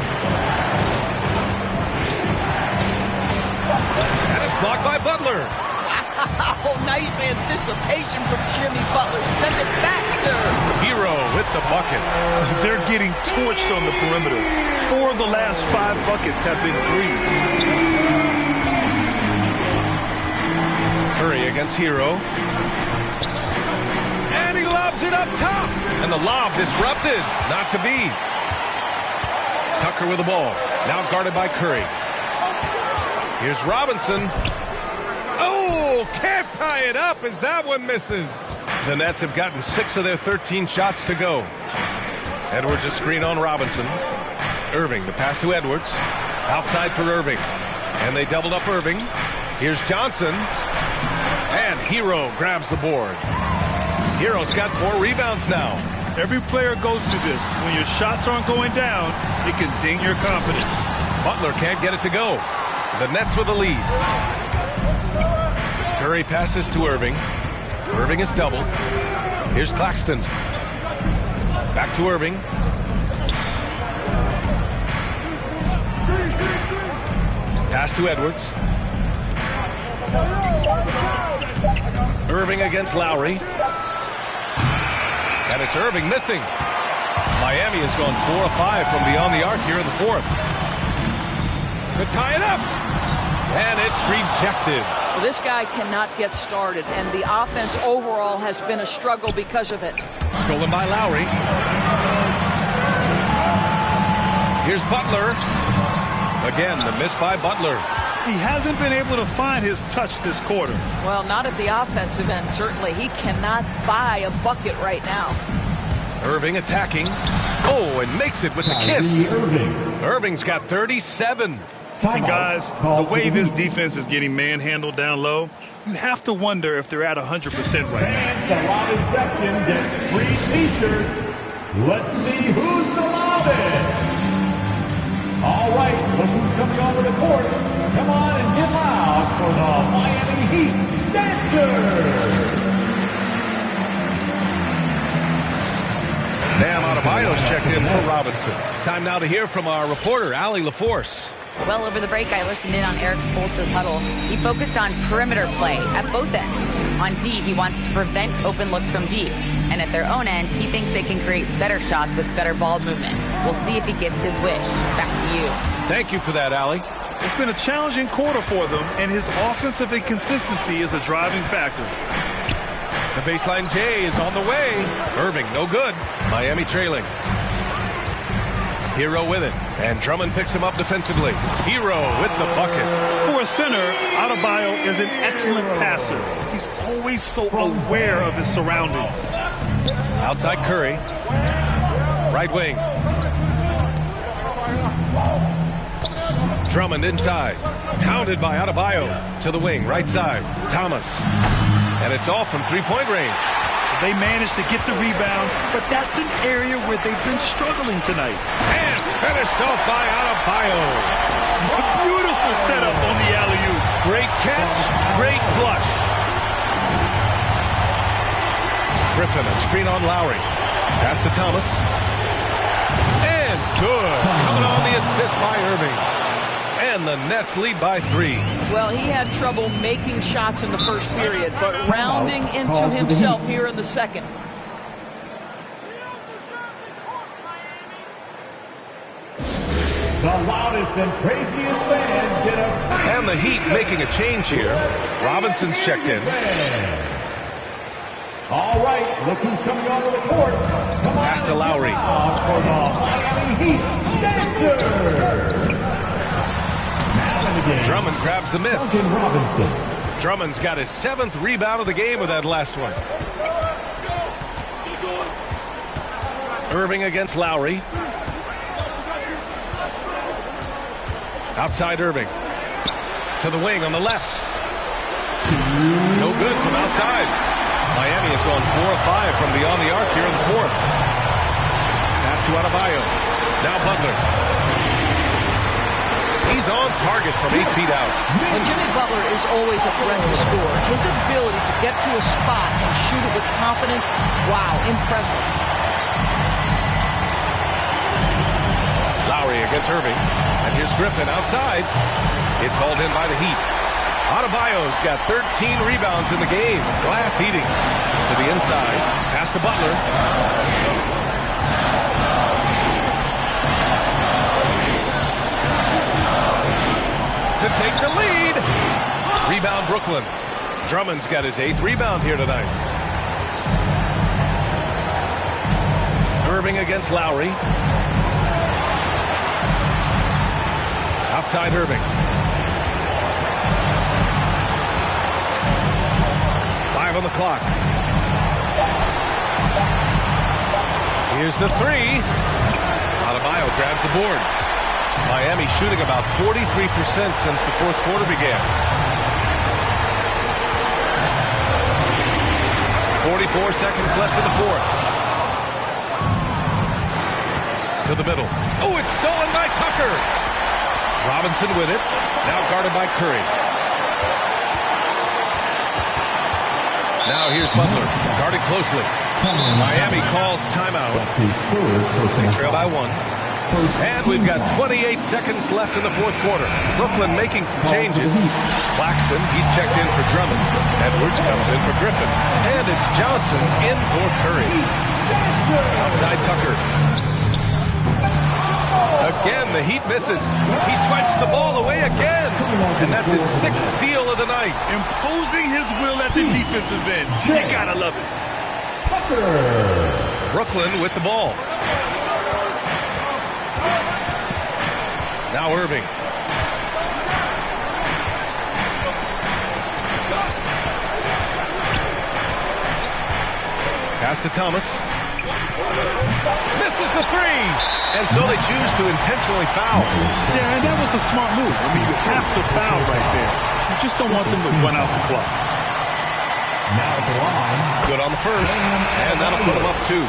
And it's blocked by Butler. Oh, nice anticipation from Jimmy Butler. Send it back, sir. Hero with the bucket. They're getting torched on the perimeter. 4 of the last 5 buckets have been threes. Curry against Hero. And he lobs it up top. And the lob disrupted. Not to be. Tucker with the ball. Now guarded by Curry. Here's Robinson. Oh, can't tie it up as that one misses. The Nets have gotten 6 of their 13 shots to go. Edwards a screen on Robinson. Irving, the pass to Edwards. Outside for Irving. And they doubled up Irving. Here's Johnson. And Hero grabs the board. Hero's got 4 rebounds now. Every player goes through this. When your shots aren't going down, it can ding your confidence. Butler can't get it to go. The Nets with the lead. Curry passes to Irving. Irving is doubled. Here's Claxton. Back to Irving. Pass to Edwards. Irving against Lowry. And it's Irving missing. Miami has gone 4 of 5 from beyond the arc here in the 4th. To tie it up. And it's rejected. Well, this guy cannot get started, and the offense overall has been a struggle because of it. Stolen by Lowry. Here's Butler. Again, the miss by Butler. He hasn't been able to find his touch this quarter. Well, not at the offensive end, certainly. He cannot buy a bucket right now. Irving attacking. Oh, and makes it with the kiss. Irving's got 37. And guys, the way this defense is getting manhandled down low, you have to wonder if they're at 100% right now. The loudest section gets free T-shirts. Let's see who's the loudest. All right, look who's coming onto the court. Come on and get loud for the Miami Heat Dancers. Bam Adebayo's checked in for Robinson. Time now to hear from our reporter, Allie LaForce. Well, over the break, I listened in on Eric Spoelstra's huddle. He focused on perimeter play at both ends. On D, he wants to prevent open looks from deep. And at their own end, he thinks they can create better shots with better ball movement. We'll see if he gets his wish. Back to you. Thank you for that, Allie. It's been a challenging quarter for them, and his offensive inconsistency is a driving factor. The baseline J is on the way. Irving, no good. Miami trailing. Hero with it, and Drummond picks him up defensively. Hero with the bucket. For a center, Adebayo is an excellent passer. He's always so aware of his surroundings. Outside Curry. Right wing. Drummond inside. Hounded by Adebayo. To the wing, right side. Thomas. And it's off from three-point range. They managed to get the rebound, but that's an area where they've been struggling tonight. And finished off by Adebayo. A beautiful setup on the alley-oop. Great catch, great flush. Griffin, a screen on Lowry. Pass to Thomas. And good. Coming on the assist by Irving. And the Nets lead by 3. Well, he had trouble making shots in the first period, but rounding into himself here in the second. The loudest and craziest fans get a... And the Heat making a change here. Robinson's checked in. All right, look who's coming onto the court. Come on, pass to Lowry. For the Miami Heat Dancers. Drummond grabs the miss. Duncan Robinson. Drummond's got his 7th rebound of the game with that last one. Irving against Lowry. Outside Irving. To the wing on the left. No good from outside. Miami has gone 4 of 5 from beyond the arc here in the 4th. Pass to Adebayo. Now Butler. He's on target from 8 feet out. And Jimmy Butler is always a threat to score. His ability to get to a spot and shoot it with confidence, wow, impressive. Lowry against Irving. And here's Griffin outside. It's hauled in by the Heat. Adebayo's got 13 rebounds in the game. Glass heating to the inside. Pass to Butler. To take the lead. Rebound Brooklyn. Drummond's got his 8th rebound here tonight. Irving against Lowry. Outside Irving. 5 on the clock. Here's the 3. Adebayo grabs the board. Miami shooting about 43% since the 4th quarter began. 44 seconds left in the 4th. To the middle. Oh, it's stolen by Tucker. Robinson with it. Now guarded by Curry. Now here's Butler. Guarded closely. Miami calls timeout. They trail by 1. And we've got 28 seconds left in the 4th quarter. Brooklyn making some changes. Claxton, he's checked in for Drummond. Edwards comes in for Griffin. And it's Johnson in for Curry. Outside Tucker. Again, the Heat misses. He swipes the ball away again. And that's his 6th steal of the night. Imposing his will at the defensive end. You gotta love it. Tucker. Brooklyn with the ball. Now Irving. Pass to Thomas. Misses the 3. And so they choose to intentionally foul. Yeah, and that was a smart move. I mean, you have to foul right there. You just don't want them to run out the clock. Now at the line. Good on the first. And that'll put him up 2.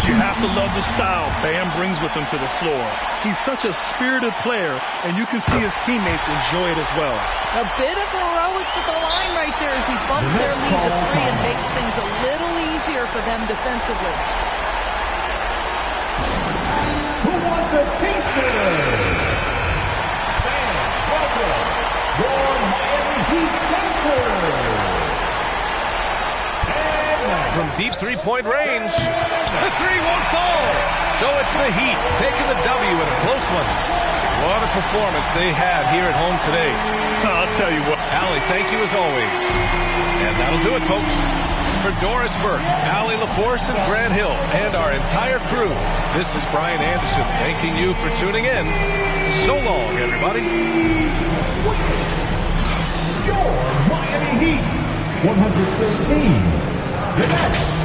You have to love the style Bam brings with him to the floor. He's such a spirited player, and you can see his teammates enjoy it as well. A bit of heroics at the line right there as he bumps their lead to 3 and makes things a little easier for them defensively. Who wants a taster? Bam, welcome, your Miami Heat dancers. From deep 3-point range. The 3 won't fall. So it's the Heat taking the W in a close one. What a performance they had here at home today. I'll tell you what. Allie, thank you as always. And that'll do it, folks. For Doris Burke, Allie LaForce, and Grant Hill, and our entire crew, this is Brian Anderson thanking you for tuning in. So long, everybody. Your Miami Heat, 113. The Nets.